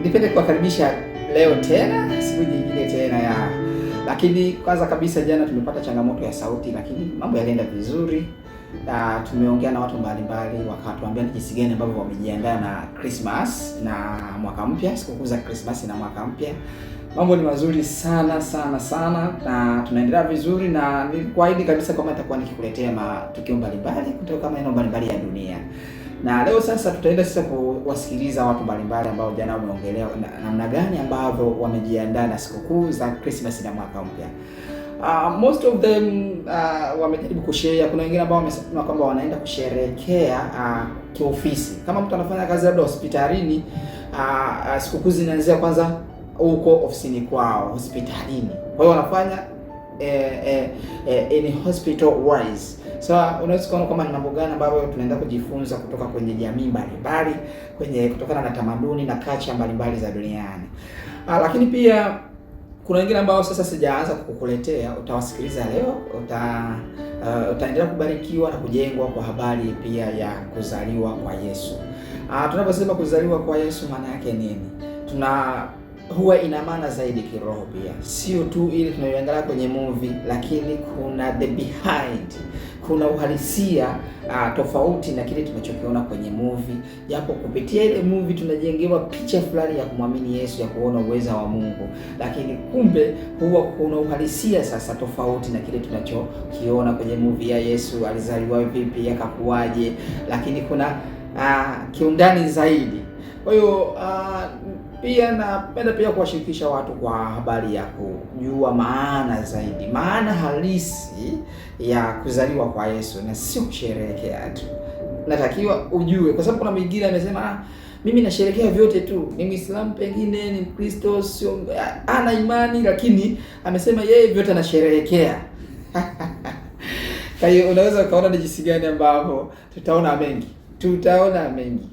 Nipende kuwakaribisha leo tena, siku nyingine tena lakini kwanza kabisa jana tumepata changamoto ya sauti, lakini mambo yalienda vizuri. Tumeongea na watu mbalimbali, wakatuambia ni jinsi gani ambavyo wamejiandaa na Christmas na mwaka mpya, sikukuu za Christmas na mwaka mpya. Mambo ni mazuri sana sana sana na tunaendelea vizuri, na nikuahidi kabisa kwamba nitakuwa nikikuletea matukio mbalimbali kutoka maeneo mbalimbali ya dunia. Na leo sasa tutaenda sasa kuwasikiliza watu mbalimbali ambao jana wameongelea namna gani ambavyo wamejiandaa na sikukuu za Christmas na mwaka mpya. Most of them wamejaribu kushare. Kuna wengine ambao wamesema kwamba wanaenda kusherehekea kiofisi. Kama mtu anafanya kazi labda hospitalini, sikukuu zinaanzia kwanza huko ofisini kwao, hospitalini. Kwa hiyo wanafanya in hospital wise. So unaweza kuona kama ni mambo gani ambayo tunaenda kujifunza kutoka kwenye jamii mbalimbali, kutokana na tamaduni na culture mbalimbali za duniani. Lakini pia kuna wengine ambao sasa sijaanza kukuletea, utawasikiliza leo, utaendelea kubarikiwa na kujengwa kwa habari pia ya kuzaliwa kwa Yesu. Tunaposema kuzaliwa kwa Yesu maana yake nini? Huwa ina maana zaidi kiroho pia, sio tu ile tunayoangalia kwenye movie, lakini kuna the behind, kuna uhalisia tofauti na kile tunachokiona kwenye movie. Japo kupitia ile movie tunajengewa picha fulani ya kumwamini Yesu, ya kuona uweza wa Mungu, lakini kumbe huwa kuna uhalisia sasa tofauti na kile tunachokiona kwenye movie ya Yesu alizaliwa vipi, akakuaje, lakini kuna kiundani zaidi. Kwa hiyo pia napenda pia kuwashirikisha watu kwa habari ya kujua maana zaidi, maana halisi ya kuzaliwa kwa Yesu, na sio kusherehekea tu. Natakiwa ujue, kwa sababu kuna mwingine amesema mimi nasherehekea vyote tu, ni Muislamu, pengine ni Mkristo, sio ana imani, lakini amesema yeye vyote anasherehekea. Kwa hiyo unaweza ukaona ni jinsi gani ambavyo tutaona mengi.